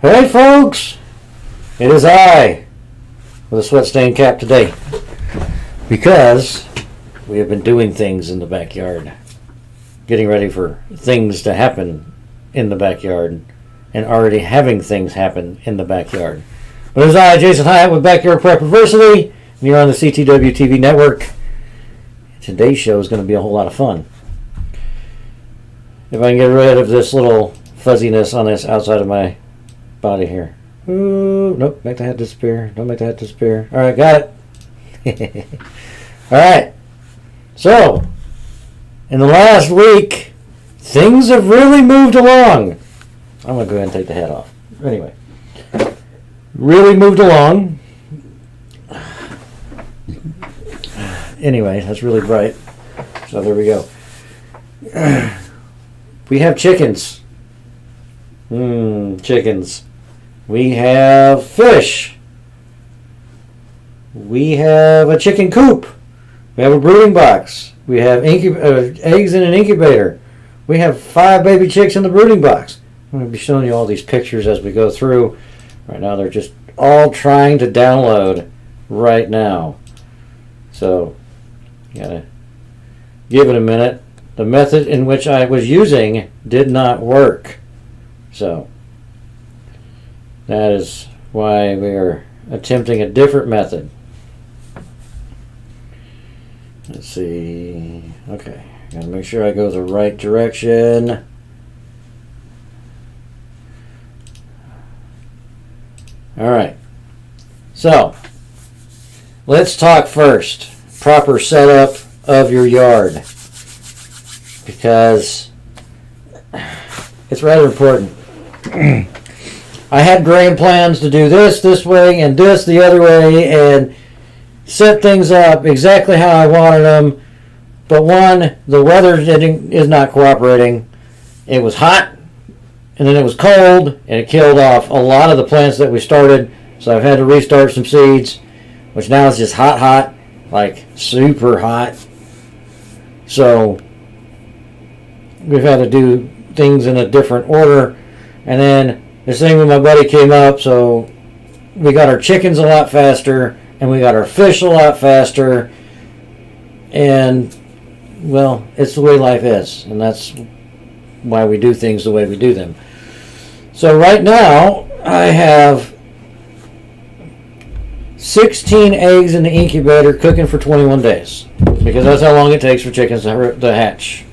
Hey folks, it is I with a sweat stained cap today because we have been doing things in the backyard, getting ready for things to happen in the backyard and already having things happen in the backyard. But it is I, Jason Hyatt with Backyard Prepiversity, and you're on the CTW TV network. Today's show is going to be a whole lot of fun. If I can get rid of this little fuzziness on this outside of my body here. Ooh, nope, make the hat disappear. Don't make the hat disappear. Alright, got it. Alright. So, in the last week, things have really moved along. I'm going to go ahead and take the hat off. Anyway. Really moved along. Anyway, that's really bright. So there we go. We have chickens. Chickens. We have fish. We have a chicken coop. We have a brooding box. We have eggs in an incubator. We have 5 baby chicks in the brooding box. I'm going to be showing you all these pictures as we go through. Right now they're just all trying to download right now. So, gotta give it a minute. The method in which I was using did not work. So, that is why we are attempting a different method. Let's see. Okay, gotta make sure I go the right direction. Alright, so let's talk first. Proper setup of your yard, because it's rather important. I had grand plans to do this way and this the other way and set things up exactly how I wanted them. But one, the weather is not cooperating. It was hot and then it was cold and it killed off a lot of the plants that we started. So I've had to restart some seeds, which now is just hot, like super hot. So we've had to do things in a different order. And then this thing with my buddy came up, so we got our chickens a lot faster, and we got our fish a lot faster, and, well, it's the way life is, and that's why we do things the way we do them. So right now, I have 16 eggs in the incubator cooking for 21 days, because that's how long it takes for chickens to hatch.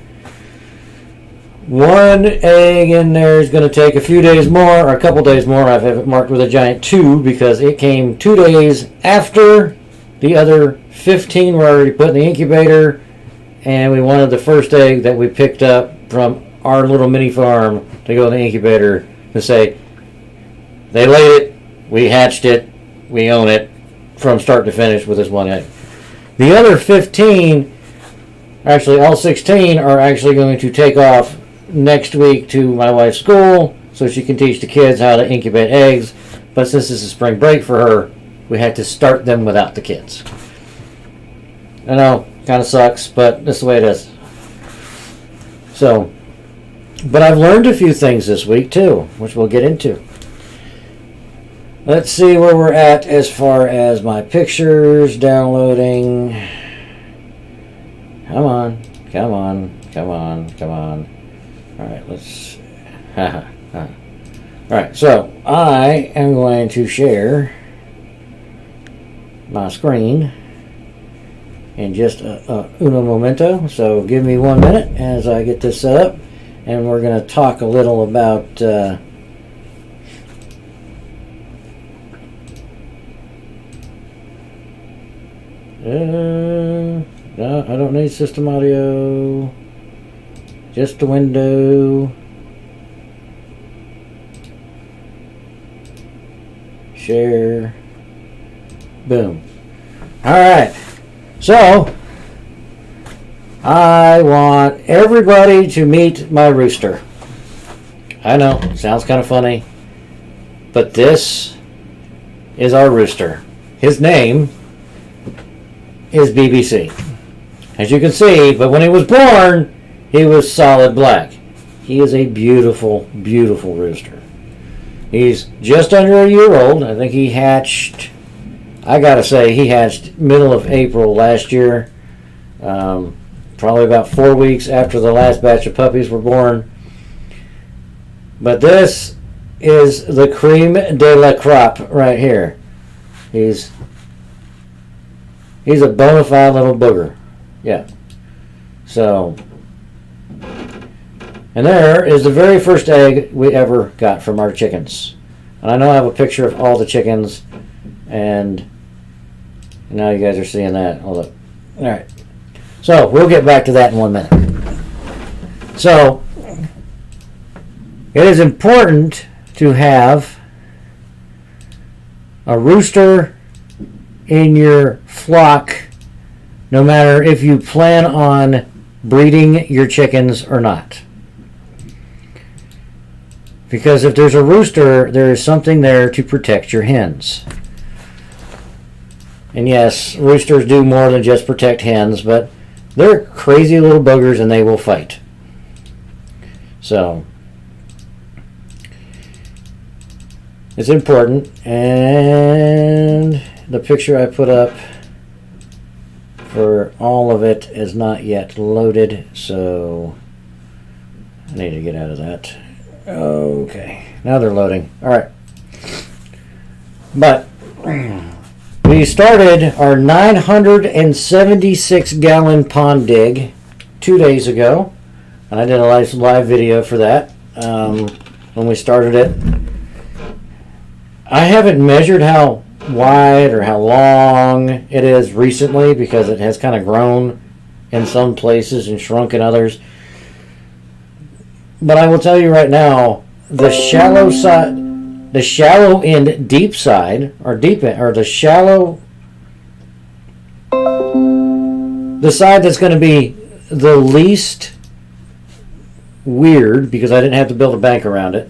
1 egg in there is going to take a few days more, or a couple days more. I have it marked with a giant 2 because it came 2 days after the other 15 were already put in the incubator, and we wanted the first egg that we picked up from our little mini farm to go in the incubator to say, they laid it, we hatched it, we own it from start to finish with this 1 egg. The other 15, actually all 16, are actually going to take off next week to my wife's school so she can teach the kids how to incubate eggs. But since this is spring break for her, we had to start them without the kids. I know, kind of sucks, but that's the way it is. So, but I've learned a few things this week too, which we'll get into. Let's see where we're at as far as my pictures downloading. Come on, come on, come on, come on. All right, let's. All right, so I am going to share my screen in just uno momento. So give me 1 minute as I get this set up, and we're going to talk a little about no, I don't need system audio, just the window. Share. Boom. All right. So, I want everybody to meet my rooster. I know, sounds kind of funny, but this is our rooster. His name is BBC. As you can see, but when he was born, he was solid black. He is a beautiful, beautiful rooster. He's just under a year old. I think he hatched, I gotta say, he hatched middle of April last year. Probably about 4 weeks after the last batch of puppies were born. But this is the cream de la crop right here. He's a bona fide little booger. Yeah. So, and there is the very first egg we ever got from our chickens. And I know I have a picture of all the chickens, and now you guys are seeing that. Hold up. All right. So we'll get back to that in 1 minute. So it is important to have a rooster in your flock, no matter if you plan on breeding your chickens or not. Because if there's a rooster, there is something there to protect your hens. And yes, roosters do more than just protect hens, but they're crazy little buggers and they will fight. So, it's important. And the picture I put up for all of it is not yet loaded, so I need to get out of that. Okay, now they're loading. All right. But we started our 976 gallon pond dig 2 days ago, and I did a live video for that when we started it. I haven't measured how wide or how long it is recently because it has kind of grown in some places and shrunk in others. But I will tell you right now, the shallow side, the shallow end deep side, or deep end, or the shallow, the side that's going to be the least weird, because I didn't have to build a bank around it,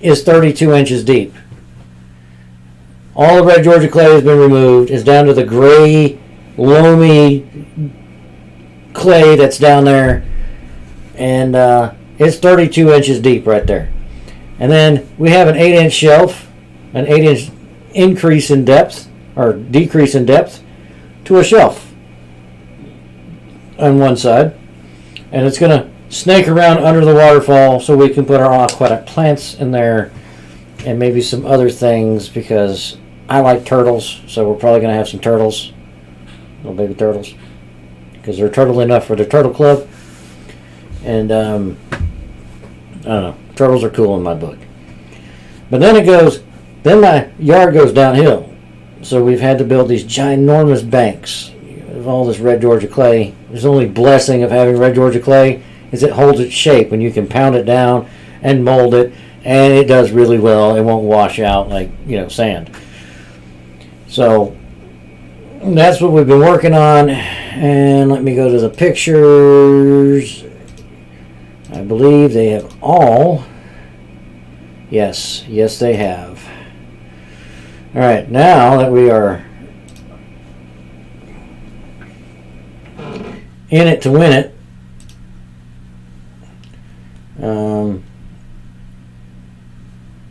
is 32 inches deep. All the red Georgia clay has been removed. It's down to the gray, loamy clay that's down there. And it's 32 inches deep right there. And then we have an 8-inch shelf, an 8-inch increase in depth, or decrease in depth, to a shelf on one side. And it's going to snake around under the waterfall so we can put our aquatic plants in there and maybe some other things, because I like turtles, so we're probably going to have some turtles, little baby turtles, because they're turtle enough for the turtle club. And I don't know, turtles are cool in my book. But then then my yard goes downhill. So we've had to build these ginormous banks of all this red Georgia clay. There's the only blessing of having red Georgia clay is it holds its shape, and you can pound it down and mold it, and it does really well. It won't wash out like, sand. So that's what we've been working on. And let me go to the pictures. I believe they have all. Yes, they have. All right, now that we are in it to win it,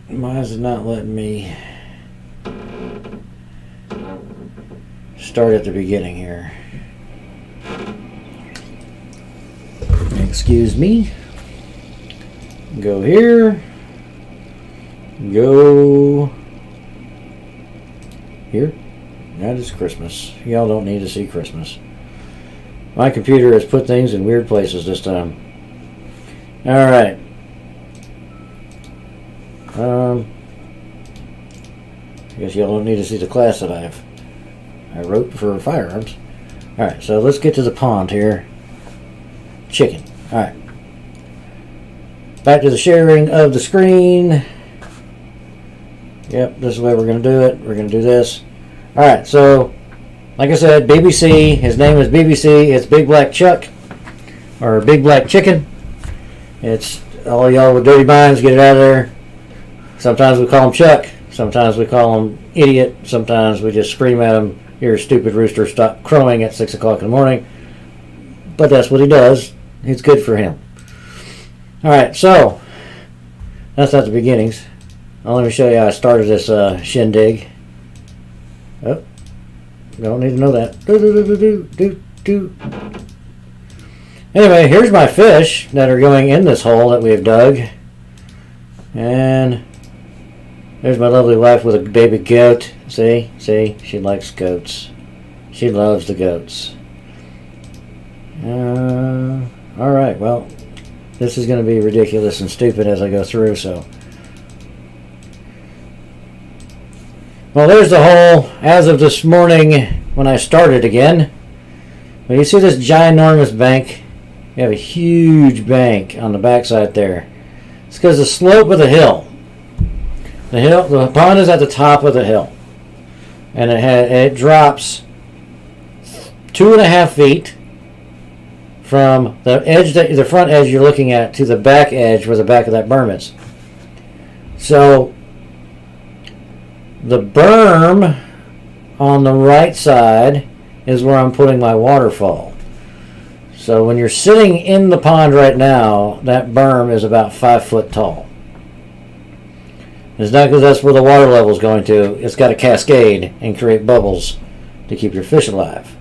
why is it not letting me start at the beginning here? Excuse me. Go here. Go here. That is Christmas. Y'all don't need to see Christmas. My computer has put things in weird places this time. Alright. I guess y'all don't need to see the class that I wrote for firearms. Alright, so let's get to the pond here. Chicken. Alright. Back to the sharing of the screen. Yep, this is the way we're going to do it. We're going to do this. Alright, so like I said, BBC. His name is BBC. It's Big Black Chuck. Or Big Black Chicken. It's all y'all with dirty minds, get it out of there. Sometimes we call him Chuck. Sometimes we call him idiot. Sometimes we just scream at him, "You're a stupid rooster, stop crowing" at 6 o'clock in the morning. But that's what he does. It's good for him. Alright, so that's not the beginnings. Now let me show you how I started this shindig. Oh, don't need to know that. Anyway, here's my fish that are going in this hole that we've dug. And there's my lovely wife with a baby goat. See, she likes goats. She loves the goats. Alright, well, this is going to be ridiculous and stupid as I go through, so. Well, there's the hole as of this morning when I started again. Well, you see this ginormous bank? You have a huge bank on the backside there. It's because the slope of the hill. The pond is at the top of the hill. And it drops 2.5 feet from the edge, the front edge you're looking at, to the back edge where the back of that berm is. So the berm on the right side is where I'm putting my waterfall. So when you're sitting in the pond right now, that berm is about 5 foot tall. It's not because that's where the water level is going to. It's got to cascade and create bubbles to keep your fish alive.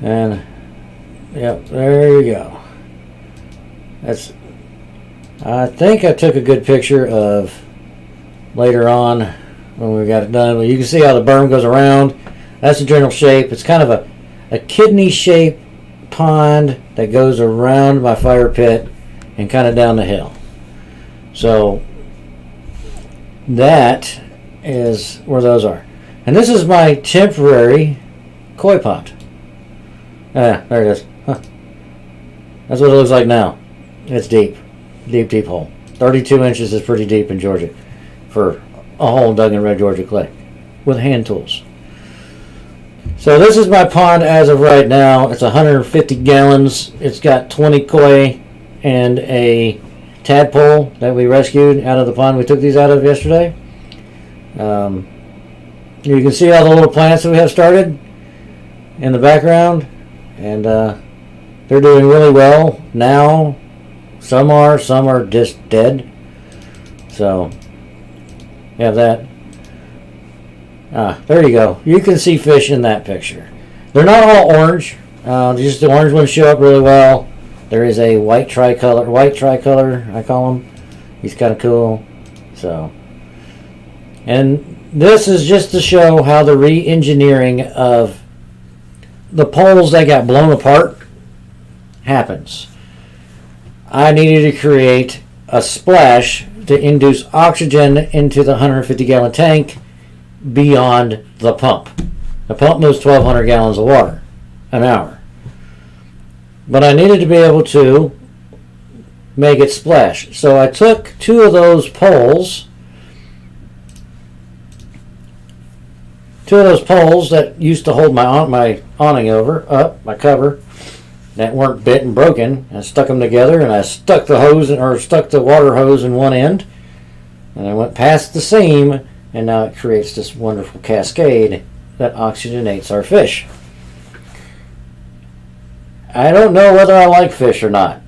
And yep, there you go. I think I took a good picture of later on when we got it done. But you can see how the berm goes around. That's the general shape. It's kind of a kidney-shaped pond that goes around my fire pit and kind of down the hill. So that is where those are. And this is my temporary koi pond. There it is. Huh. That's what it looks like now. It's deep. Deep hole. 32 inches is pretty deep in Georgia for a hole dug in red Georgia clay with hand tools. So this is my pond as of right now. It's 150 gallons. It's got 20 koi and a tadpole that we rescued out of the pond we took these out of yesterday. You can see all the little plants that we have started in the background, and they're doing really well now. Some are just dead. So you have that. There you go. You can see fish in that picture. They're not all orange. Just the orange ones show up really well. There is a white tricolor, I call him. He's kind of cool. So, and this is just to show how the re-engineering of the poles that got blown apart happens. I needed to create a splash to induce oxygen into the 150 gallon tank beyond the pump. The pump moves 1,200 gallons of water an hour. But I needed to be able to make it splash. So I took two of those poles that used to hold my awning over, my cover, that weren't bit and broken. I stuck them together, and I stuck the water hose in one end, and I went past the seam, and now it creates this wonderful cascade that oxygenates our fish. I don't know whether I like fish or not,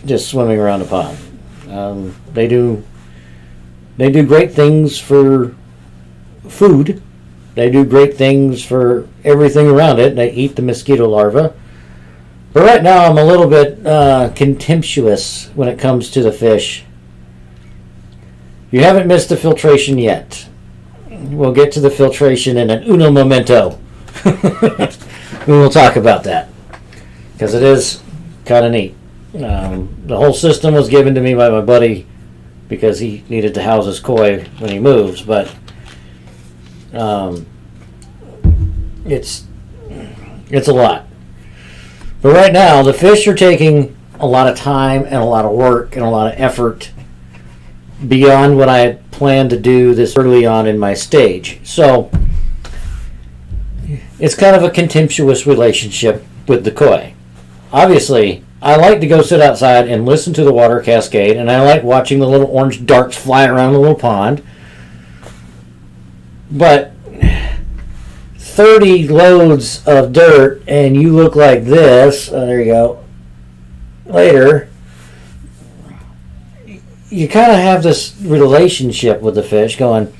just swimming around the pond. They do great things for food. They do great things for everything around it. They eat the mosquito larvae. But right now I'm a little bit contemptuous when it comes to the fish. You haven't missed the filtration yet. We'll get to the filtration in an uno momento. We will talk about that, because it is kind of neat. The whole system was given to me by my buddy because he needed to house his koi when he moves, but it's a lot. But right now, the fish are taking a lot of time and a lot of work and a lot of effort beyond what I had planned to do this early on in my stage. So it's kind of a contemptuous relationship with the koi. Obviously, I like to go sit outside and listen to the water cascade, and I like watching the little orange darts fly around the little pond. But 30 loads of dirt and you look like this, there you go, later, you kind of have this relationship with the fish going,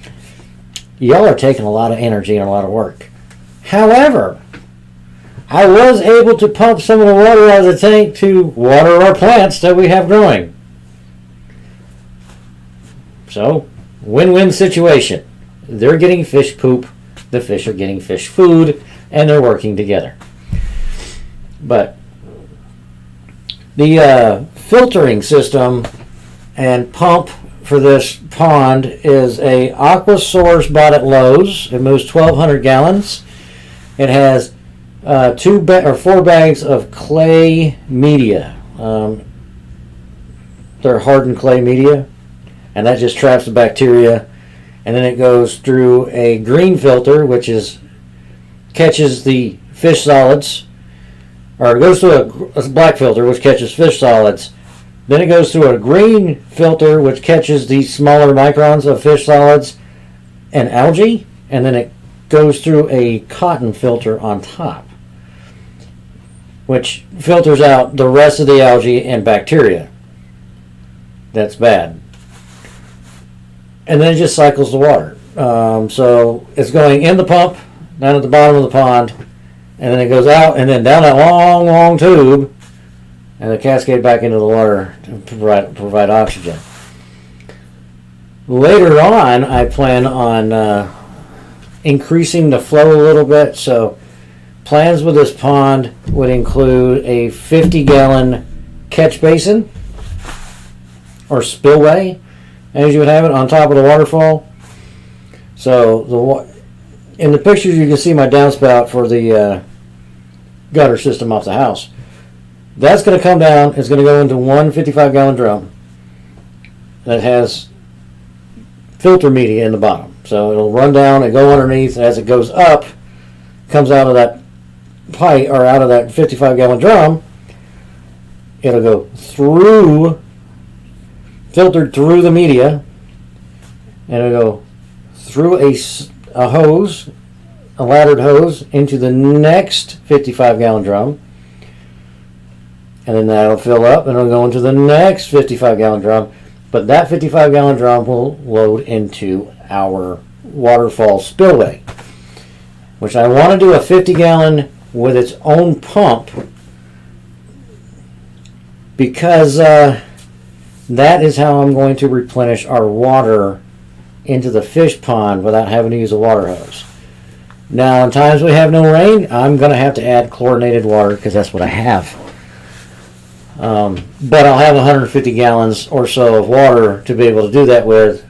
y'all are taking a lot of energy and a lot of work. However, I was able to pump some of the water out of the tank to water our plants that we have growing. So, win-win situation. They're getting fish poop, the fish are getting fish food, and they're working together. But the filtering system and pump for this pond is a Aqua Source bought at Lowe's. It moves 1,200 gallons. It has 4 bags of clay media. They're hardened clay media, and that just traps the bacteria. And then it goes through a green filter, which catches the fish solids, or it goes through a black filter, which catches fish solids. Then it goes through a green filter, which catches the smaller microns of fish solids and algae, and then it goes through a cotton filter on top, which filters out the rest of the algae and bacteria. That's bad. And then it just cycles the water. So it's going in the pump, down at the bottom of the pond, and then it goes out and then down that long, long tube, and the cascade back into the water to provide oxygen. Later on, I plan on increasing the flow a little bit. So plans with this pond would include a 50-gallon catch basin or spillway, as you would have it, on top of the waterfall. So in the pictures you can see my downspout for the gutter system off the house. That's going to come down. It's going to go into one 55-gallon drum that has filter media in the bottom. So it'll run down and go underneath, and as it goes up, comes out of that pipe or out of that 55-gallon drum, it'll go through, filtered through the media, and it'll go through a hose, a laddered hose, into the next 55-gallon drum, and then that'll fill up and it'll go into the next 55-gallon drum. But that 55-gallon drum will load into our waterfall spillway, which I want to do a 50-gallon with its own pump, because that is how I'm going to replenish our water into the fish pond without having to use a water hose. Now, in times we have no rain, I'm going to have to add chlorinated water because that's what I have. But I'll have 150 gallons or so of water to be able to do that with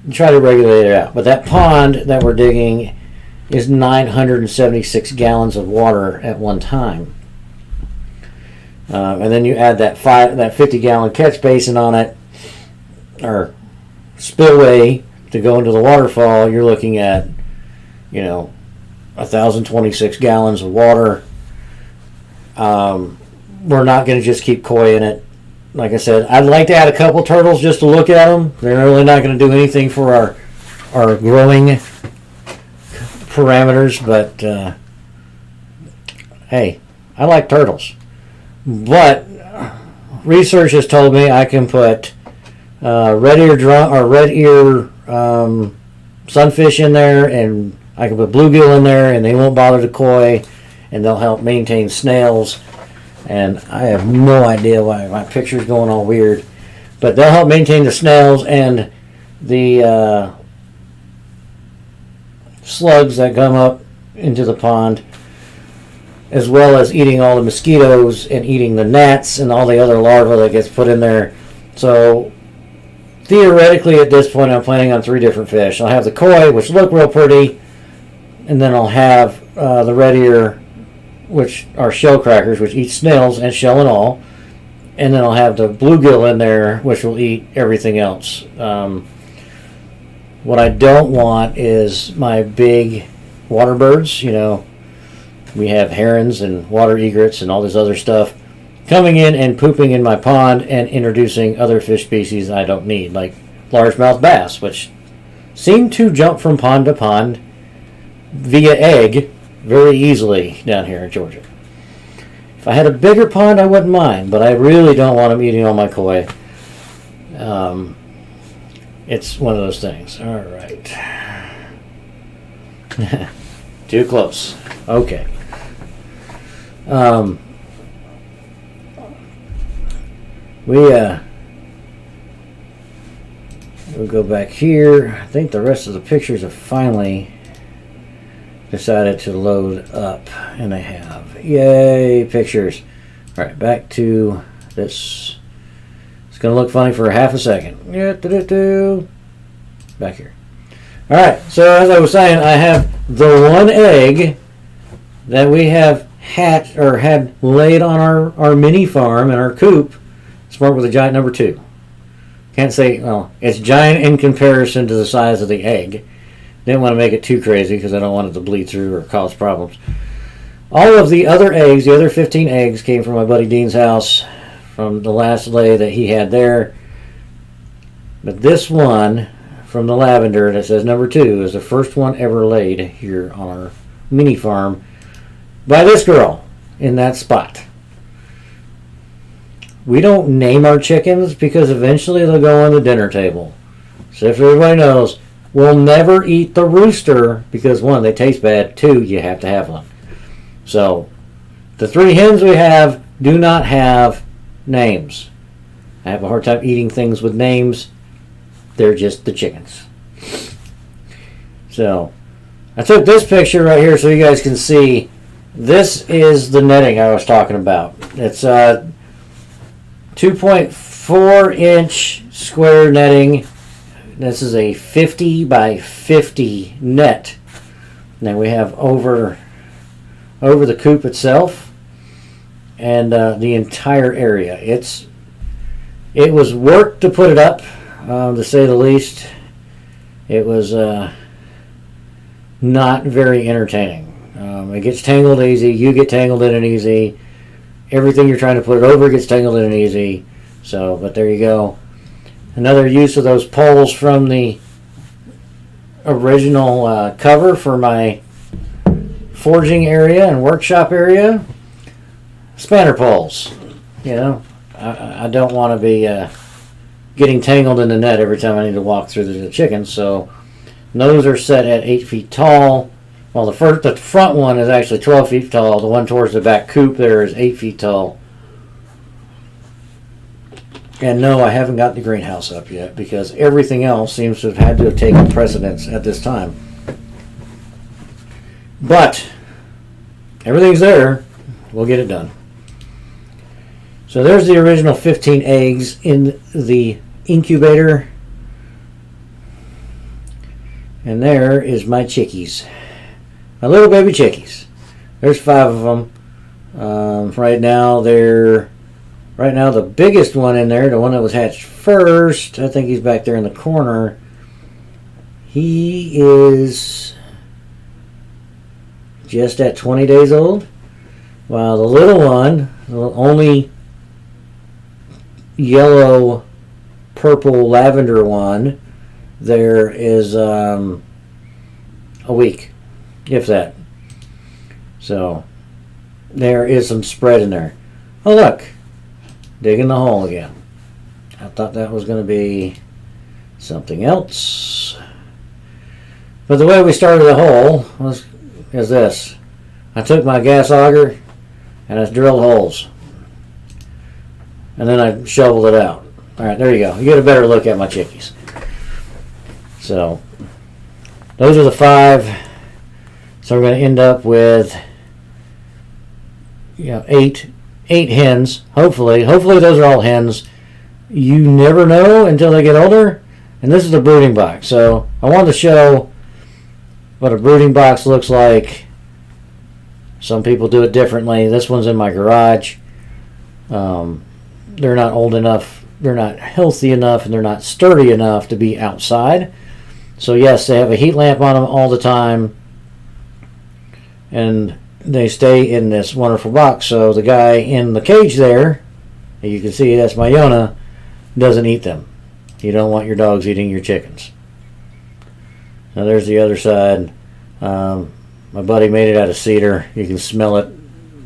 and try to regulate it out. But that pond that we're digging is 976 gallons of water at one time. And then you add that 50-gallon catch basin on it, or spillway to go into the waterfall. You're looking at, 1,026 gallons of water We're not going to just keep koi in it. Like I said, I'd like to add a couple turtles just to look at them. They're really not going to do anything for our growing parameters, but hey, I like turtles. But research has told me I can put red ear sunfish in there, and I can put bluegill in there, and they won't bother the koi, and they'll help maintain snails. And I have no idea why my picture's going all weird, but they'll help maintain the snails and the slugs that come up into the pond, as well as eating all the mosquitoes and eating the gnats and all the other larvae that gets put in there. So theoretically at this point I'm planning on 3 different fish. I'll have the koi, which look real pretty, and then I'll have the red ear, which are shell crackers, which eat snails and shell and all, and then I'll have the bluegill in there, which will eat everything else. What I don't want is my big water birds. You know, we have herons and water egrets and all this other stuff coming in and pooping in my pond and introducing other fish species I don't need, like largemouth bass, which seem to jump from pond to pond via egg very easily down here in Georgia. If I had a bigger pond, I wouldn't mind, but I really don't want them eating all my koi. It's one of those things. All right. Too close. Okay. We'll go back here. I think the rest of the pictures have finally decided to load up, and they have. Yay, pictures. All right, back to this. It's going to look funny for half a second. Back here. All right, so as I was saying, I have the one egg that we have hatched or had laid on our mini farm and our coop. Smart with a giant number 2. Can't say, well, it's giant in comparison to the size of the egg. Didn't want to make it too crazy because I don't want it to bleed through or cause problems. All of the other eggs, the other 15 eggs, came from my buddy Dean's house from the last lay that he had there. But this one from the lavender that says number 2 is the first one ever laid here on our mini farm by this girl in that spot. We don't name our chickens because eventually they'll go on the dinner table. So if everybody knows, we'll never eat the rooster because 1, they taste bad, 2, you have to have one. So the 3 hens we have do not have names. I have a hard time eating things with names. They're just the chickens. So I took this picture right here so you guys can see. This is the netting I was talking about. It's 2.4 inch square netting. This is a 50 by 50 net. Now we have over the coop itself and the entire area. It was work to put it up, to say the least. It was not very entertaining. It gets tangled easy. You get tangled in it easy. Everything you're trying to put it over gets tangled in it easy. So, but there you go. Another use of those poles from the original cover for my forging area and workshop area. Spanner poles. You know, I don't want to be getting tangled in the net every time I need to walk through the chickens. So those are set at 8 feet tall. Well, the front one is actually 12 feet tall. The one towards the back coop there is 8 feet tall. And no, I haven't got the greenhouse up yet because everything else seems to have had to have taken precedence at this time. But everything's there. We'll get it done. So there's the original 15 eggs in the incubator. And there is my chickies. My little baby chickies. There's 5 of them. Right now the biggest one in there, the one that was hatched first, I think he's back there in the corner. He is just at 20 days old. While the little one, the only yellow, purple, lavender one, there is a week, if that. So there is some spread in there. Oh look, digging the hole again. I thought that was going to be something else. But the way we started the hole is this. I took my gas auger and I drilled holes. And then I shoveled it out. Alright, there you go. You get a better look at my chickies. So, those are the 5. So we're going to end up with 8 hens. Hopefully those are all hens. You never know until they get older. And this is the brooding box. So I wanted to show what a brooding box looks like. Some people do it differently. This one's in my garage. They're not old enough, they're not healthy enough, and they're not sturdy enough to be outside. So yes, they have a heat lamp on them all the time, and they stay in this wonderful box. So the guy in the cage there, you can see that's my Yona, doesn't eat them. You don't want your dogs eating your chickens. Now there's the other side. My buddy made it out of cedar. You can smell it.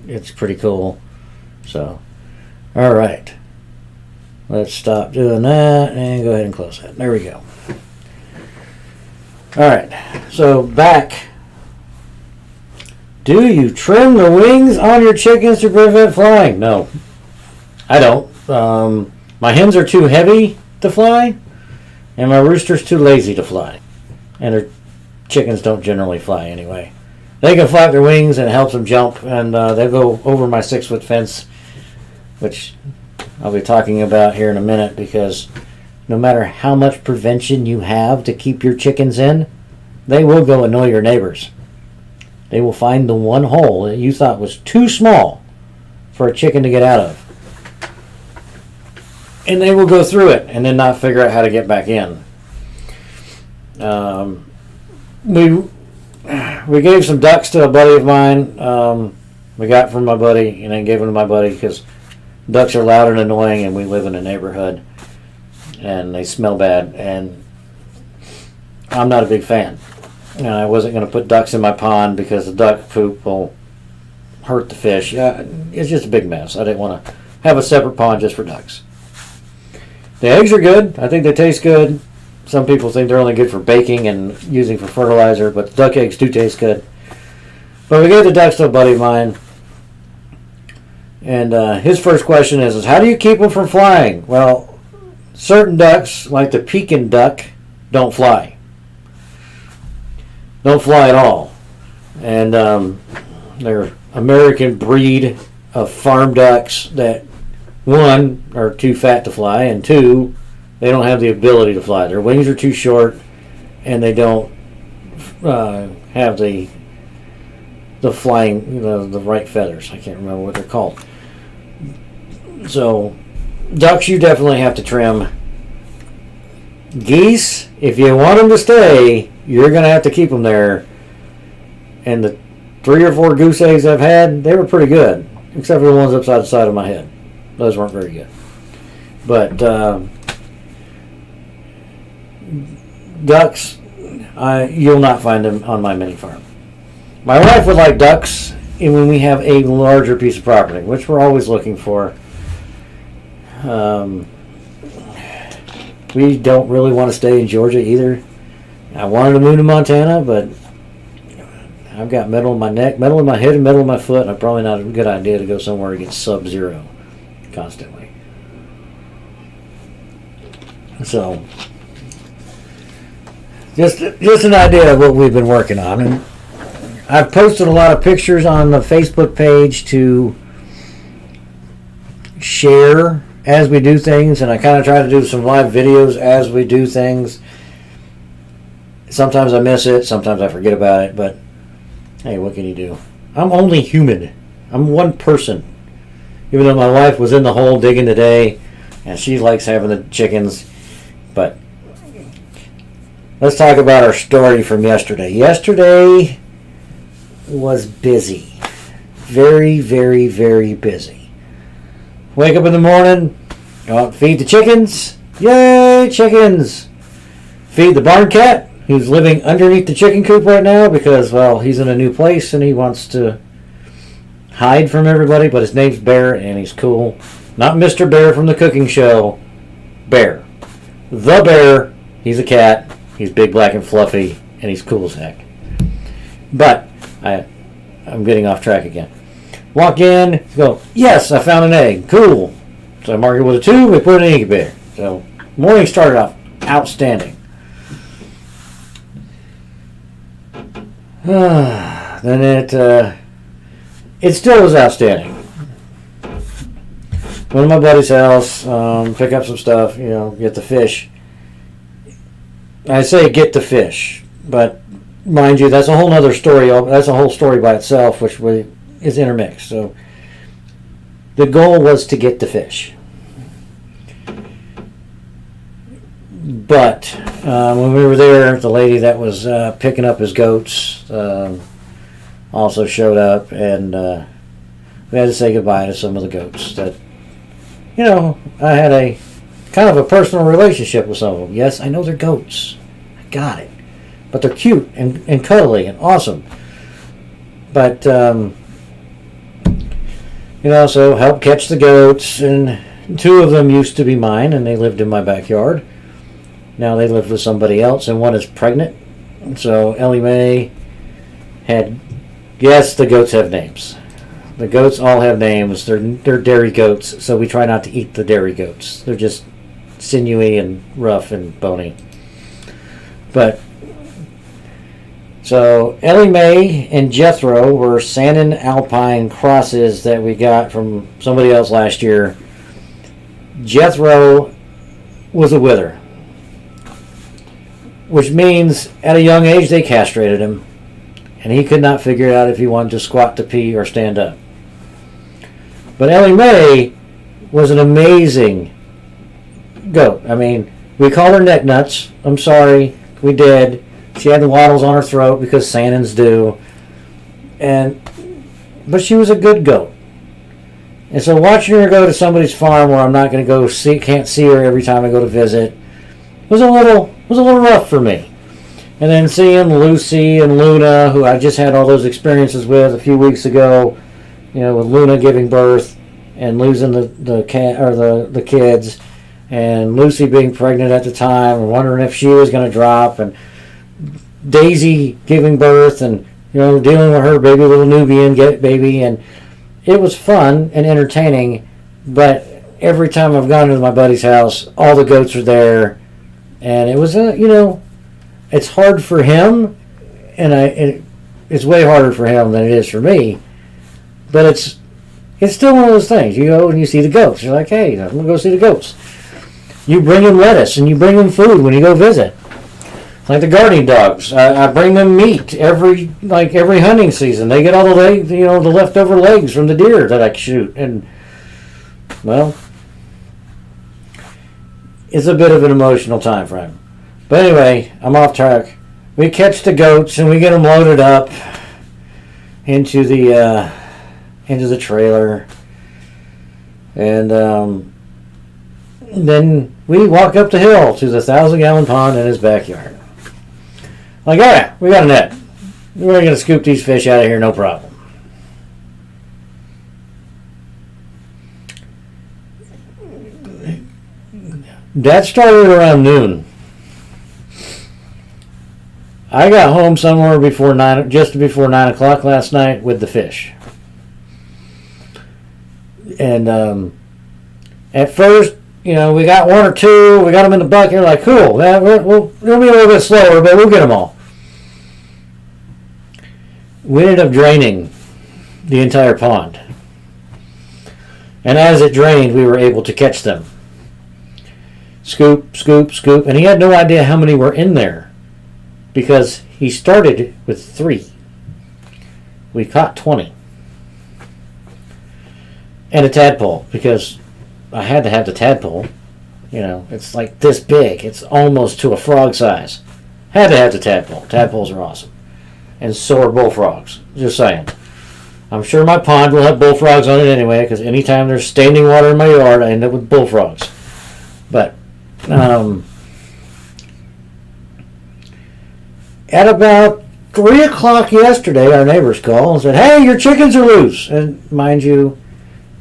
It's pretty cool. So, all right. Let's stop doing that and go ahead and close that. There we go. All right. So back. Do you trim the wings on your chickens to prevent flying? No, I don't. My hens are too heavy to fly, and my rooster's too lazy to fly. And their chickens don't generally fly anyway. They can flap their wings and it helps them jump, and they go over my 6-foot fence, which I'll be talking about here in a minute, because no matter how much prevention you have to keep your chickens in, they will go annoy your neighbors. They will find the one hole that you thought was too small for a chicken to get out of, and they will go through it and then not figure out how to get back in. We gave some ducks to a buddy of mine. We got from my buddy, and then gave them to my buddy, because ducks are loud and annoying, and we live in a neighborhood, and they smell bad, and I'm not a big fan. And I wasn't going to put ducks in my pond because the duck poop will hurt the fish. It's just a big mess. I didn't want to have a separate pond just for ducks. The eggs are good. I think they taste good. Some people think they're only good for baking and using for fertilizer, but duck eggs do taste good. But we gave the ducks to a buddy of mine, and his first question is how do you keep them from flying? Well, certain ducks, like the Pekin duck, don't fly. Don't fly at all. And they're American breed of farm ducks that, 1, are too fat to fly, and 2, they don't have the ability to fly. Their wings are too short, and they don't have the flying, the right feathers. I can't remember what they're called. So, ducks you definitely have to trim. Geese, if you want them to stay, you're going to have to keep them there. And the 3 or 4 goose eggs I've had, they were pretty good, except for the ones upside the side of my head. Those weren't very good. But ducks, you'll not find them on my mini farm. My wife would like ducks when we have a larger piece of property, which we're always looking for. We don't really want to stay in Georgia either. I wanted to move to Montana, but I've got metal in my neck, metal in my head, and metal in my foot, and it's probably not a good idea to go somewhere to get sub-zero constantly. So, just an idea of what we've been working on. And I've posted a lot of pictures on the Facebook page to share as we do things, and I kind of try to do some live videos as we do things. Sometimes I miss it, sometimes I forget about it, but hey, what can you do? I'm only human. I'm one person. Even though my wife was in the hole digging today, and she likes having the chickens. But let's talk about our story from yesterday. Yesterday was busy. very, very, very busy. Wake up in the morning, go out and feed the chickens. Yay, chickens! Feed the barn cat, who's living underneath the chicken coop right now because, well, he's in a new place and he wants to hide from everybody, but his name's Bear and he's cool. Not Mr. Bear from the cooking show. Bear. The Bear. He's a cat. He's big, black, and fluffy, and he's cool as heck. But I'm getting off track again. Walk in, go, yes, I found an egg. Cool. So I mark it with a 2, we put it in an incubator. So morning started off outstanding. Then it still was outstanding. Went to my buddy's house, pick up some stuff, get the fish. I say get the fish, but mind you, that's a whole other story. That's a whole story by itself, which is intermixed. So the goal was to get the fish. But when we were there, the lady that was picking up his goats also showed up, and we had to say goodbye to some of the goats that, I had a kind of a personal relationship with some of them. Yes, I know they're goats. I got it. But they're cute and cuddly and awesome. But, so help catch the goats, and 2 of them used to be mine, and they lived in my backyard. Now they live with somebody else, and one is pregnant. So Ellie Mae had, yes, the goats have names. The goats all have names. They're dairy goats, so we try not to eat the dairy goats. They're just sinewy and rough and bony. But, so Ellie Mae and Jethro were Sandon Alpine crosses that we got from somebody else last year. Jethro was a wither, which means at a young age they castrated him, and he could not figure out if he wanted to squat to pee or stand up. But Ellie Mae was an amazing goat. I mean, we called her neck nuts. I'm sorry, we did. She had the waddles on her throat because Sandons do, but she was a good goat. And so watching her go to somebody's farm where I'm not going to go can't see her every time I go to visit, was a little rough for me. And then seeing Lucy and Luna, who I just had all those experiences with a few weeks ago, with Luna giving birth and losing the cat or the kids, and Lucy being pregnant at the time and wondering if she was going to drop, and Daisy giving birth and dealing with her baby little Nubian baby, and it was fun and entertaining. But every time I've gone to my buddy's house, all the goats are there. And it was it's hard for him, and it's way harder for him than it is for me. But it's still one of those things. You go and you see the goats. You're like, hey, I'm going to go see the goats. You bring them lettuce and you bring them food when you go visit. Like the guardian dogs. I bring them meat every hunting season. They get all the legs, the leftover legs from the deer that I shoot. And, well, it's a bit of an emotional time frame. But anyway, I'm off track. We catch the goats and we get them loaded up into the trailer, and then we walk up the hill to the 1,000-gallon pond in his backyard. Like, all right, we got a net. We're going to scoop these fish out of here, no problem. That started around noon. I got home somewhere just before 9 o'clock last night with the fish. And at first, we got 1 or 2. We got them in the bucket. Like, cool. It'll be a little bit slower, but we'll get them all. We ended up draining the entire pond. And as it drained, we were able to catch them. Scoop, scoop, scoop. And he had no idea how many were in there, because he started with 3. We caught 20. And a tadpole, because I had to have the tadpole. It's like this big. It's almost to a frog size. Had to have the tadpole. Tadpoles are awesome. And so are bullfrogs. Just saying. I'm sure my pond will have bullfrogs on it anyway, because anytime there's standing water in my yard, I end up with bullfrogs. But at about 3 o'clock yesterday, our neighbors called and said, "Hey, your chickens are loose." And mind you,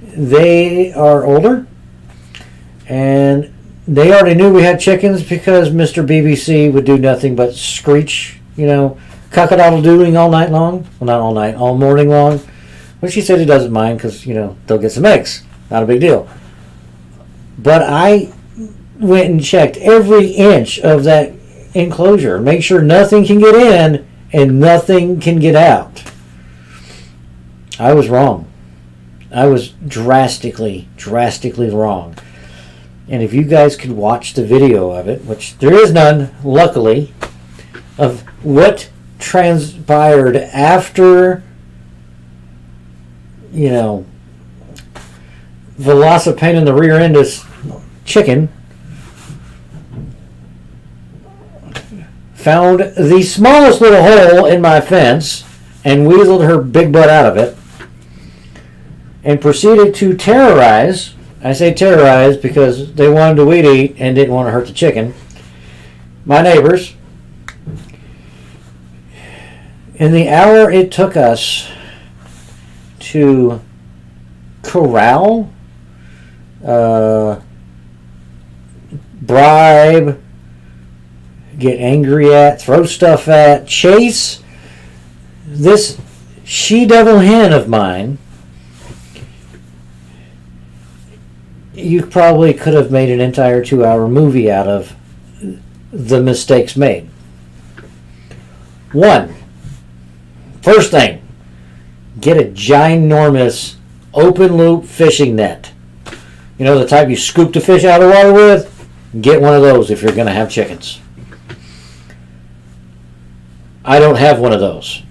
they are older, and they already knew we had chickens because Mr. BBC would do nothing but screech, cock-a-doodle-doodling all night long. Well, not all night, all morning long. But she said he doesn't mind because, they'll get some eggs. Not a big deal. But I went and checked every inch of that enclosure. Make sure nothing can get in and nothing can get out. I was wrong. I was drastically wrong. And if you guys could watch the video of it, which there is none, luckily, of what transpired after, velocipane in the rear end is chicken, found the smallest little hole in my fence and weaseled her big butt out of it, and proceeded to terrorize. I say terrorize because they wanted to weed eat and didn't want to hurt the chicken. My neighbors. In the hour it took us to corral, bribe, get angry at, throw stuff at, chase this she-devil hen of mine, you probably could have made an entire 2-hour movie out of the mistakes made. First thing, get a ginormous open loop fishing net. The type you scoop the fish out of the water with? Get one of those if you're going to have chickens. I don't have one of those.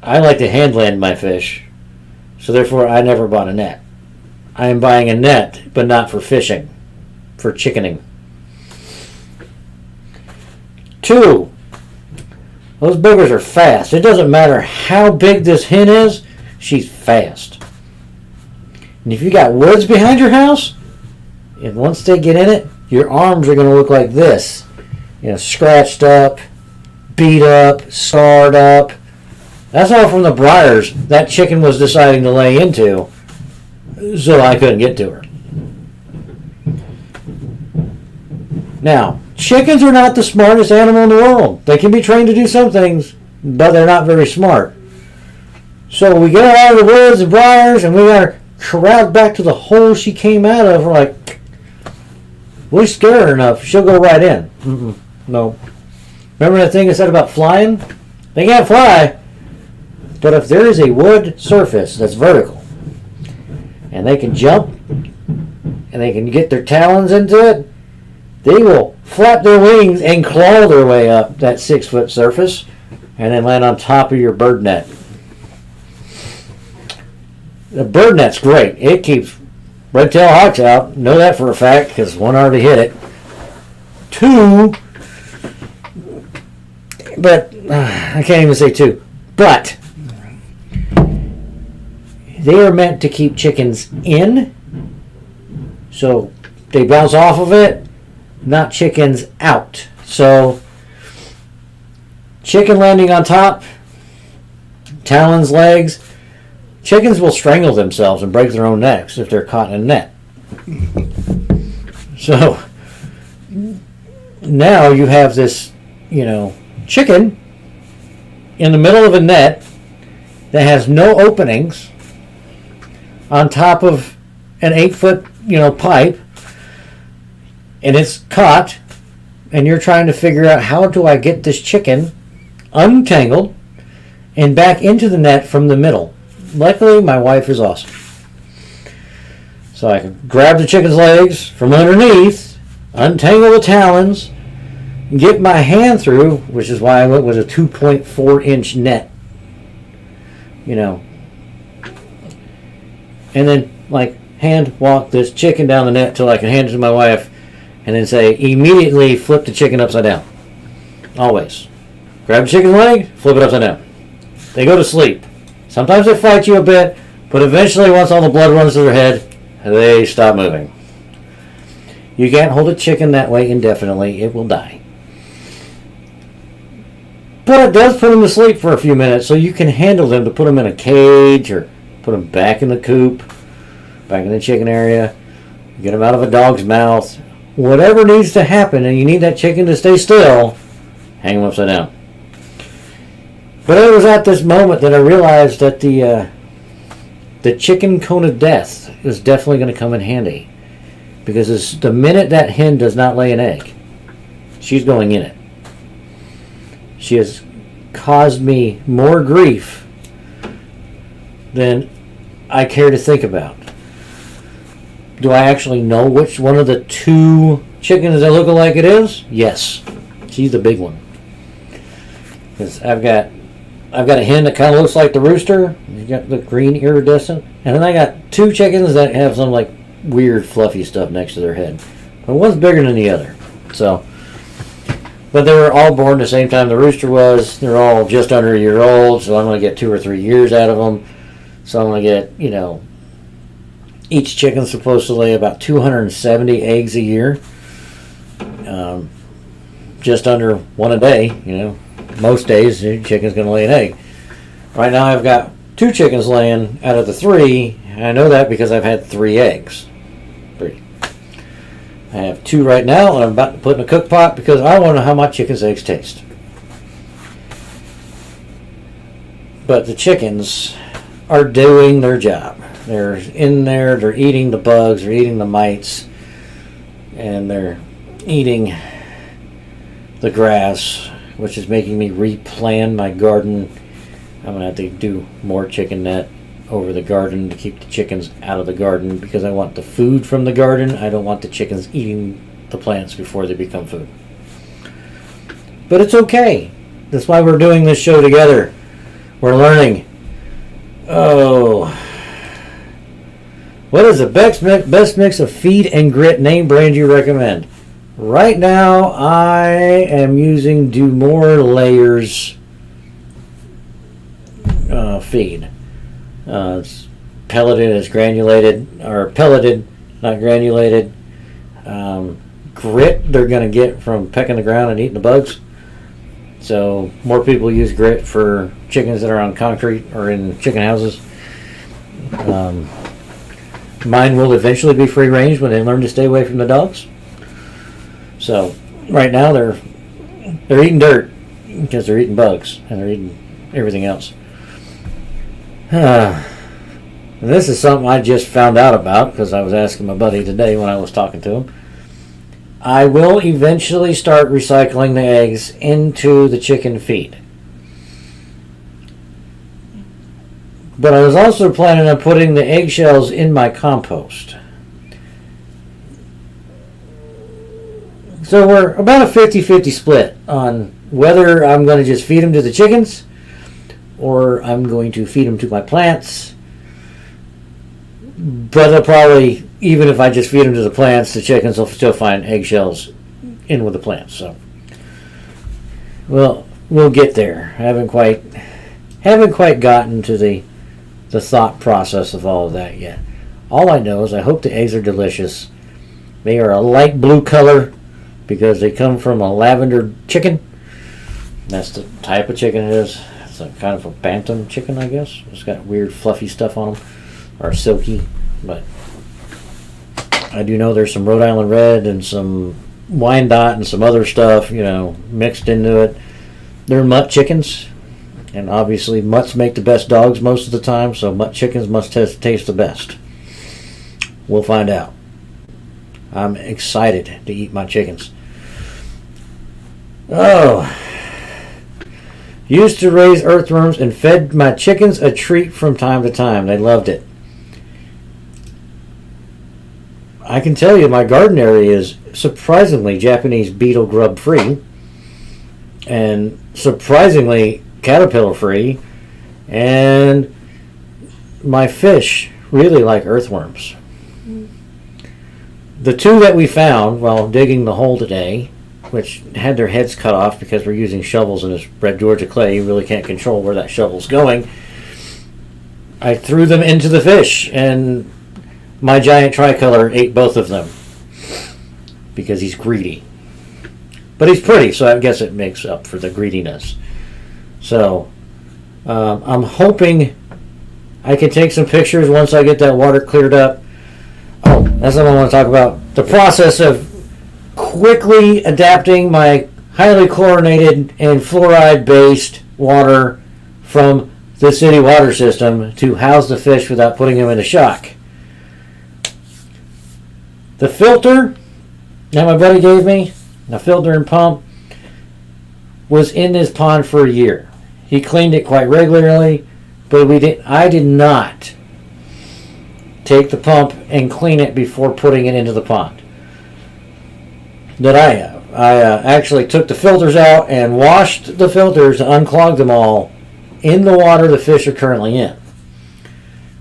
I like to hand land my fish, so therefore I never bought a net. I am buying a net, but not for fishing, for chickening. 2, those boogers are fast. It doesn't matter how big this hen is, she's fast. And if you got woods behind your house, and once they get in it, your arms are going to look like this. Scratched up, beat up, scarred up. That's all from the briars that chicken was deciding to lay into, so I couldn't get to her. Now, chickens are not the smartest animal in the world. They can be trained to do some things, but they're not very smart. So we get her out of the woods and briars, and we got her corralled back to the hole she came out of. We're like, we scare her enough, she'll go right in. No. Remember that thing I said about flying? They can't fly. But if there is a wood surface that's vertical, and they can jump, and they can get their talons into it, they will flap their wings and claw their way up that 6-foot surface, and then land on top of your bird net. The bird net's great. It keeps red-tailed hawks out. Know that for a fact, because one already hit it. 2, but I can't even say 2. But they are meant to keep chickens in, so they bounce off of it, not chickens out. So chicken landing on top, talons, legs. Chickens will strangle themselves and break their own necks if they're caught in a net. So now you have this, chicken in the middle of a net that has no openings on top of an 8-foot, pipe, and it's caught, and you're trying to figure out, how do I get this chicken untangled and back into the net from the middle? Luckily, my wife is awesome. So I can grab the chicken's legs from underneath, untangle the talons, get my hand through, which is why I went with a 2.4-inch net. And then, hand walk this chicken down the net till I can hand it to my wife, and then say, immediately flip the chicken upside down. Always. Grab the chicken leg, flip it upside down. They go to sleep. That's Sometimes they fight you a bit, but eventually once all the blood runs to their head, they stop moving. You can't hold a chicken that way indefinitely. It will die. But it does put them to sleep for a few minutes, so you can handle them to put them in a cage or put them back in the coop, back in the chicken area, get them out of a dog's mouth. Whatever needs to happen, and you need that chicken to stay still, hang them upside down. But it was at this moment that I realized that the chicken cone of death is definitely going to come in handy. Because the minute that hen does not lay an egg, she's going in it. She has caused me more grief than I care to think about. Do I actually know which one of the two chickens that look alike it is? Yes. She's the big one. Because I've got a hen that kind of looks like the rooster. She's got the green iridescent. And then I got two chickens that have some like weird fluffy stuff next to their head. But one's bigger than the other. So, but they were all born the same time the rooster was. They're all just under a year old, so I'm going to get 2 or 3 years out of them. So I'm going to get, each chicken's supposed to lay about 270 eggs a year. Just under one a day, Most days, the chicken's going to lay an egg. Right now I've got 2 chickens laying out of the 3. And I know that because I've had 3 eggs. 3. I have 2 right now, and I'm about to put in a cook pot because I want to know how my chicken's eggs taste. But the chickens are doing their job. They're in there, they're eating the bugs, they're eating the mites, and they're eating the grass, which is making me replan my garden. I'm going to have to do more chicken net over the garden to keep the chickens out of the garden because I want the food from the garden. I don't want the chickens eating the plants before they become food. But it's okay. That's why we're doing this show together. We're learning. What is the best mix of feed and grit name brand you recommend? Right now, I am using Do More Layers feed. It's pelleted, it's granulated, or pelleted, not granulated. Grit they're going to get from pecking the ground and eating the bugs. So more people use grit for chickens that are on concrete or in chicken houses. Mine will eventually be free range when they learn to stay away from the dogs. So right now they're eating dirt because they're eating bugs and they're eating everything else. And this is something I just found out about because I was asking my buddy today when I was talking to him. I will eventually start recycling the eggs into the chicken feed. But I was also planning on putting the eggshells in my compost. So we're about a 50-50 split on whether I'm going to just feed them to the chickens or I'm going to feed them to my plants. But they'll probably, even if I just feed them to the plants, the chickens will still find eggshells in with the plants. So, well, we'll get there. I haven't quite gotten to the thought process of all of that yet. All I know is I hope the eggs are delicious. They are a light blue color because they come from a lavender chicken. That's the type of chicken it is. It's a kind of a bantam chicken, I guess. It's got weird fluffy stuff on them. Or silky, but I do know there's some Rhode Island Red and some Wyandotte and some other stuff, mixed into it. They're mutt chickens, and obviously mutts make the best dogs most of the time, so mutt chickens must taste the best. We'll find out. I'm excited to eat my chickens. Used to raise earthworms and fed my chickens a treat from time to time. They loved it. I can tell you my garden area is surprisingly Japanese beetle grub free and surprisingly caterpillar free, and my fish really like earthworms. The 2 that we found while digging the hole today, which had their heads cut off because we're using shovels in this red Georgia clay, you really can't control where that shovel's going. I threw them into the fish, and my giant tricolor ate both of them because he's greedy. But he's pretty, so I guess it makes up for the greediness. So I'm hoping I can take some pictures once I get that water cleared up. Oh, that's what I want to talk about. The process of quickly adapting my highly chlorinated and fluoride-based water from the city water system to house the fish without putting them into shock. The filter that my buddy gave me, the filter and pump, was in this pond for a year. He cleaned it quite regularly, but I did not take the pump and clean it before putting it into the pond. That I have. I actually took the filters out and washed the filters, unclogged them all in the water the fish are currently in.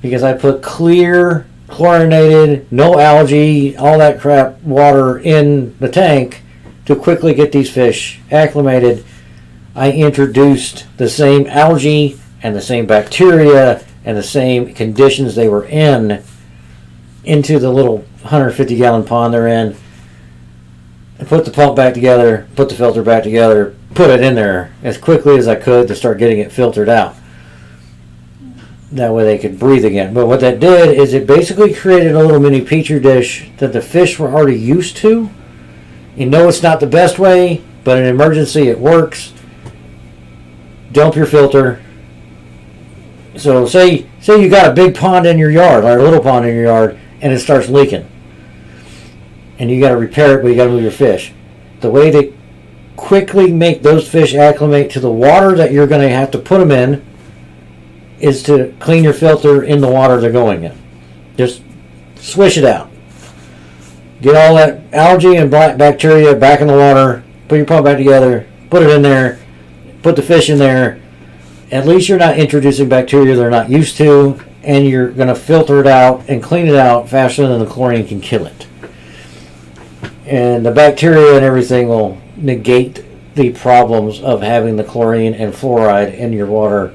Because I put clear, chlorinated, no algae, all that crap water in the tank to quickly get these fish acclimated. I introduced the same algae and the same bacteria and the same conditions they were in into the little 150-gallon pond they're in. I put the pump back together, put the filter back together, put it in there as quickly as I could to start getting it filtered out. That way they could breathe again. But what that did is it basically created a little mini petri dish that the fish were already used to. You know it's not the best way, but in an emergency it works. Dump your filter. So say you got a big pond in your yard, or a little pond in your yard, and it starts leaking. And you got to repair it, but you got to move your fish. The way to quickly make those fish acclimate to the water that you're going to have to put them in is to clean your filter in the water they're going in. Just swish it out. Get all that algae and black bacteria back in the water. Put your pump back together. Put it in there. Put the fish in there. At least you're not introducing bacteria they're not used to, and you're going to filter it out and clean it out faster than the chlorine can kill it. And the bacteria and everything will negate the problems of having the chlorine and fluoride in your water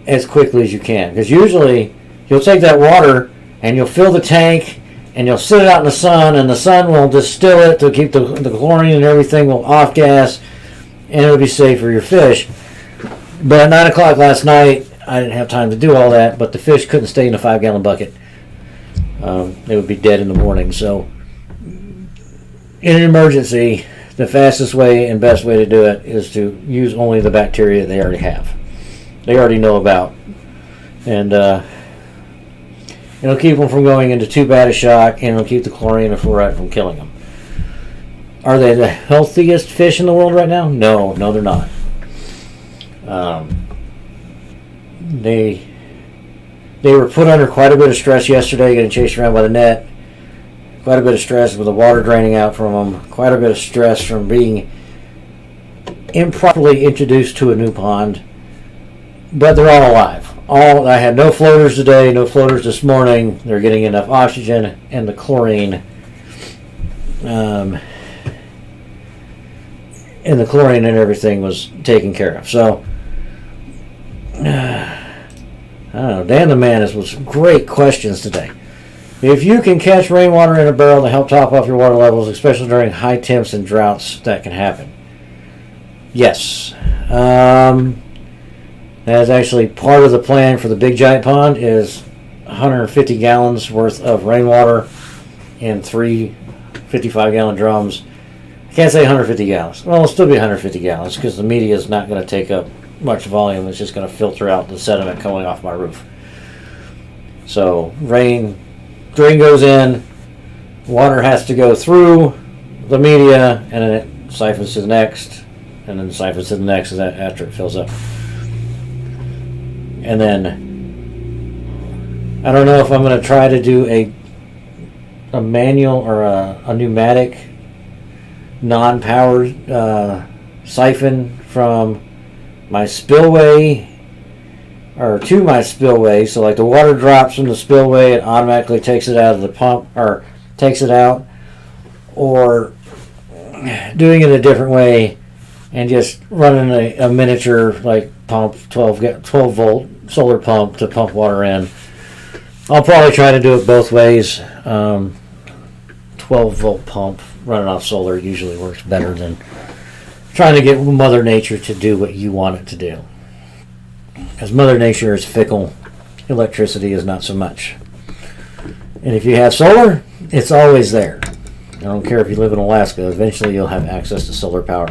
as quickly as you can. Because usually you'll take that water and you'll fill the tank and you'll sit it out in the sun, and the sun will distill it to keep the chlorine and everything will off gas, and it'll be safe for your fish. But at 9 o'clock last night, I didn't have time to do all that, but the fish couldn't stay in a 5-gallon bucket. They would be dead in the morning. So in an emergency, the fastest way and best way to do it is to use only the bacteria they already have. They already know about. And it'll keep them from going into too bad a shock, and it'll keep the chlorine and fluoride from killing them. Are they the healthiest fish in the world right now? No, they're not. They were put under quite a bit of stress yesterday, getting chased around by the net. Quite a bit of stress with the water draining out from them. Quite a bit of stress from being improperly introduced to a new pond. But they're all alive. I had no floaters today, no floaters this morning. They're getting enough oxygen, and the chlorine and and everything was taken care of. So I don't know. Dan the Man was great questions today. If you can catch rainwater in a barrel to help top off your water levels, especially during high temps and droughts, that can happen. Yes. That is actually part of the plan for the big giant pond is 150 gallons worth of rainwater in 3 55-gallon drums. I can't say 150 gallons. Well, it'll still be 150 gallons because the media is not going to take up much volume. It's just going to filter out the sediment coming off my roof. So drain goes in, water has to go through the media, and then it siphons to the next, and then siphons to the next after it fills up. And then I don't know if I'm going to try to do a manual or a pneumatic non-powered siphon from my spillway or to my spillway. So like the water drops from the spillway, it automatically takes it out of the pump or takes it out, or doing it a different way and just running a miniature like pump 12 volt solar pump to pump water in. I'll probably try to do it both ways. 12-volt pump running off solar usually works better than trying to get Mother Nature to do what you want it to do. Because Mother Nature is fickle, electricity is not so much. And if you have solar, it's always there. I don't care if you live in Alaska, eventually you'll have access to solar power.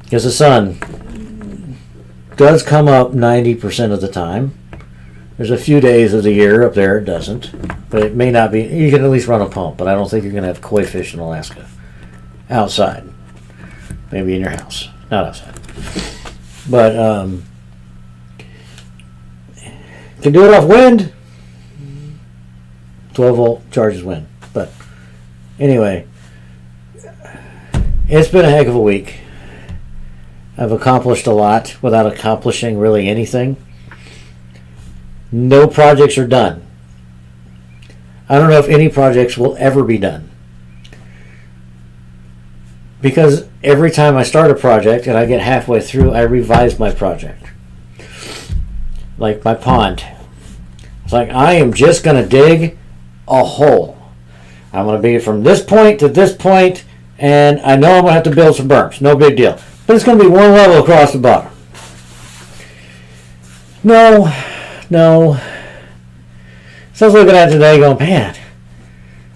Because the sun does come up 90% of the time. There's a few days of the year up there it doesn't, but it may not be. You can at least run a pump, but I don't think you're going to have koi fish in Alaska. Outside. Maybe in your house. Not outside. But, can do it off wind. 12-volt charges wind. But, anyway, it's been a heck of a week. I've accomplished a lot without accomplishing really anything. No projects are done. I don't know if any projects will ever be done. Because every time I start a project and I get halfway through, I revise my project. Like my pond. It's like, I am just going to dig a hole. I'm going to be from this point to this point, and I know I'm going to have to build some berms. No big deal. But it's going to be one level across the bottom. No. So I was looking at it today going, man,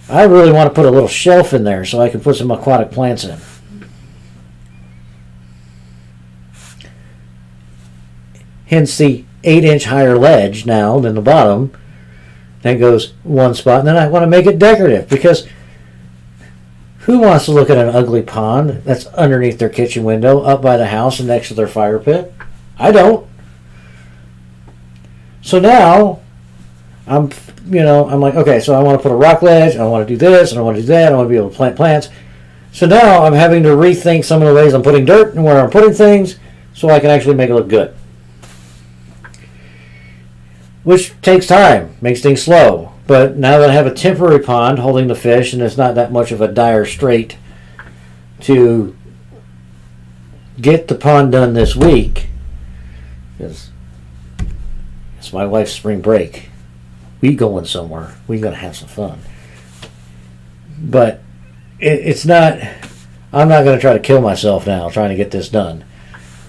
I really want to put a little shelf in there so I can put some aquatic plants in. Hence the 8-inch higher ledge now than the bottom. That goes one spot. And then I want to make it decorative because who wants to look at an ugly pond that's underneath their kitchen window up by the house and next to their fire pit? I don't. So now, I'm like, okay, so I want to put a rock ledge, I want to do this, and I want to do that, I want to be able to plant plants. So now I'm having to rethink some of the ways I'm putting dirt and where I'm putting things so I can actually make it look good. Which takes time, makes things slow. But now that I have a temporary pond holding the fish and it's not that much of a dire strait to get the pond done this week, because it's my wife's spring break. We going somewhere. We gotta have some fun. But it's not. I'm not gonna try to kill myself now trying to get this done.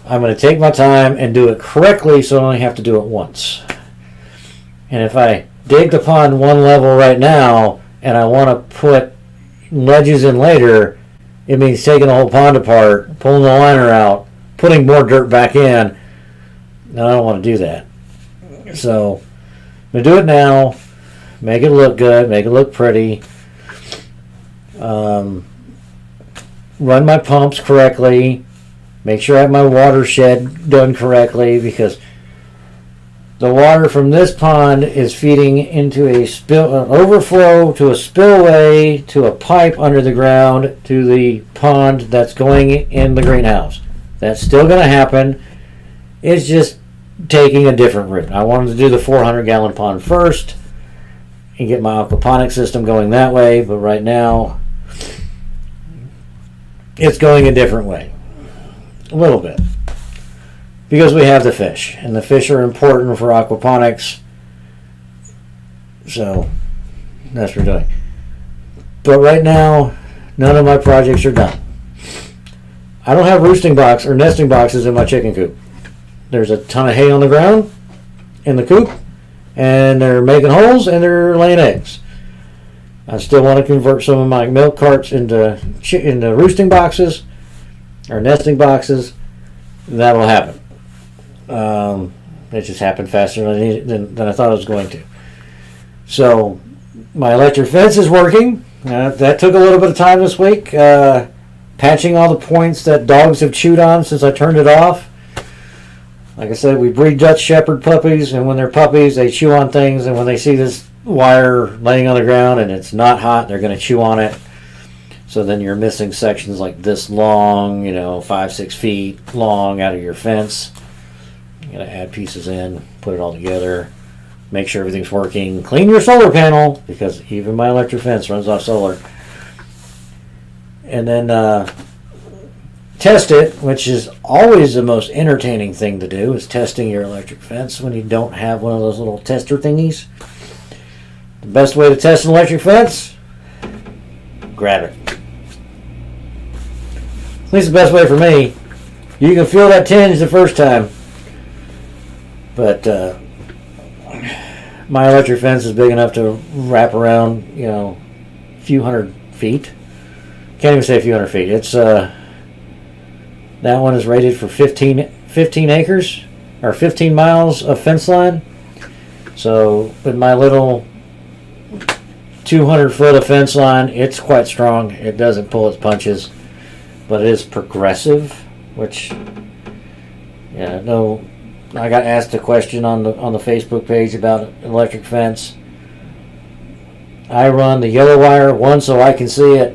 I'm gonna take my time and do it correctly, so I only have to do it once. And if I dig the pond one level right now, and I want to put ledges in later, it means taking the whole pond apart, pulling the liner out, putting more dirt back in. And I don't want to do that. So I'm going to do it now, make it look good, make it look pretty, run my pumps correctly, make sure I have my watershed done correctly, because the water from this pond is feeding into an overflow to a spillway to a pipe under the ground to the pond that's going in the greenhouse. That's still going to happen. It's just taking a different route. I wanted to do the 400-gallon pond first and get my aquaponics system going that way, but right now it's going a different way. A little bit. Because we have the fish, and the fish are important for aquaponics, so that's what we're doing. But right now, none of my projects are done. I don't have roosting box or nesting boxes in my chicken coop. There's a ton of hay on the ground in the coop, and they're making holes and they're laying eggs. I still want to convert some of my milk carts into roosting boxes or nesting boxes. That'll happen. It just happened faster than I thought it was going to. So my electric fence is working. That took a little bit of time this week. Patching all the points that dogs have chewed on since I turned it off. Like I said, we breed Dutch Shepherd puppies, and when they're puppies, they chew on things, and when they see this wire laying on the ground and it's not hot, they're going to chew on it. So then you're missing sections like this long, 5-6 feet long out of your fence. You got to add pieces in, put it all together, make sure everything's working. Clean your solar panel, because even my electric fence runs off solar. And then test it, which is always the most entertaining thing to do, is testing your electric fence when you don't have one of those little tester thingies. The best way to test an electric fence? Grab it. At least the best way for me. You can feel that tinge the first time. But my electric fence is big enough to wrap around, a few hundred feet. Can't even say a few hundred feet. It's that one is rated for 15 acres or 15 miles of fence line. So with my little 200 foot of fence line, it's quite strong. It doesn't pull its punches, but it is progressive, which I got asked a question on the Facebook page about an electric fence. I run the yellow wire, one, so I can see it.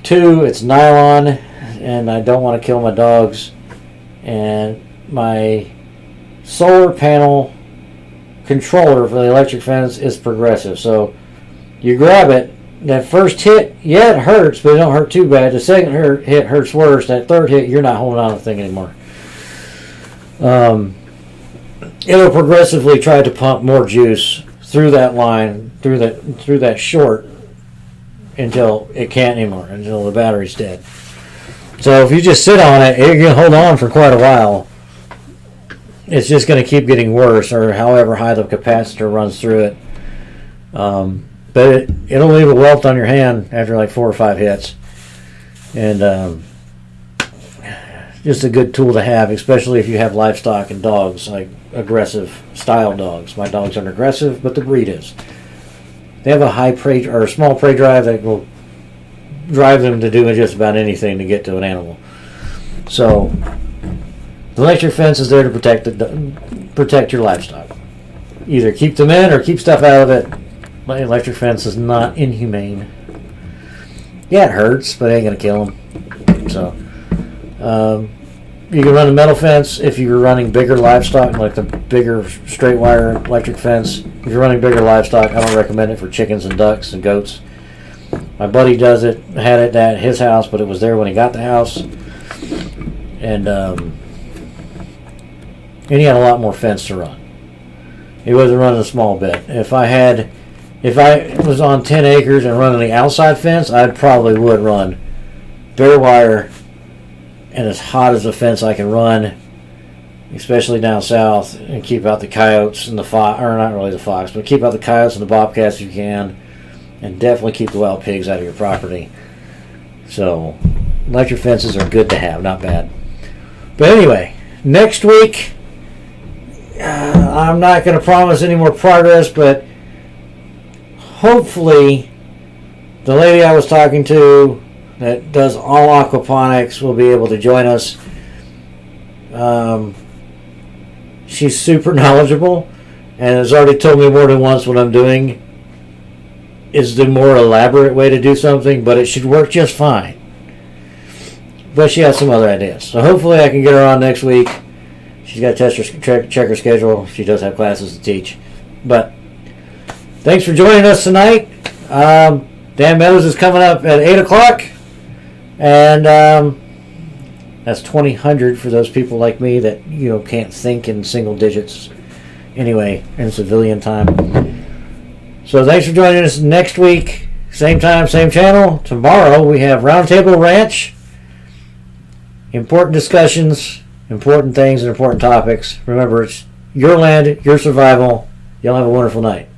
Two, it's nylon, and I don't want to kill my dogs. And my solar panel controller for the electric fence is progressive. So you grab it, that first hit, yeah, it hurts, but it don't hurt too bad. The second hit hurts worse. That third hit, you're not holding on to the thing anymore. It'll progressively try to pump more juice through that line, through that short, until it can't anymore, until the battery's dead. So if you just sit on it, it can hold on for quite a while. It's just going to keep getting worse, or however high the capacitor runs through it. But it'll leave a welt on your hand after like 4 or 5 hits. And just a good tool to have, especially if you have livestock and dogs, like aggressive style dogs. My dogs aren't aggressive, but the breed is. They have a high prey or a small prey drive that will drive them to do just about anything to get to an animal. So the electric fence is there to protect your livestock. Either keep them in or keep stuff out of it. My electric fence is not inhumane. Yeah, it hurts, but it ain't gonna kill them. So you can run a metal fence if you're running bigger livestock, like the bigger straight wire electric fence. If you're running bigger livestock, I don't recommend it for chickens and ducks and goats. My buddy does it, had it at his house, but it was there when he got the house. And he had a lot more fence to run. He wasn't running a small bit. If I was on 10 acres and running the outside fence, I probably would run bare wire and as hot as a fence I can run, especially down south, and keep out the coyotes and the fox, or not really the fox, but keep out the coyotes and the bobcats if you can, and definitely keep the wild pigs out of your property. So electric fences are good to have, not bad. But anyway, next week, I'm not going to promise any more progress, but hopefully the lady I was talking to that does all aquaponics will be able to join us. She's super knowledgeable and has already told me more than once what I'm doing is the more elaborate way to do something, but it should work just fine. But she has some other ideas. So hopefully I can get her on next week. She's got to check her schedule. She does have classes to teach. But thanks for joining us tonight. Dan Meadows is coming up at 8 o'clock. And that's 2000 for those people like me that can't think in single digits anyway in civilian time. So thanks for joining us next week. Same time, same channel. Tomorrow we have Roundtable Ranch. Important discussions, important things, and important topics. Remember, it's your land, your survival. Y'all have a wonderful night.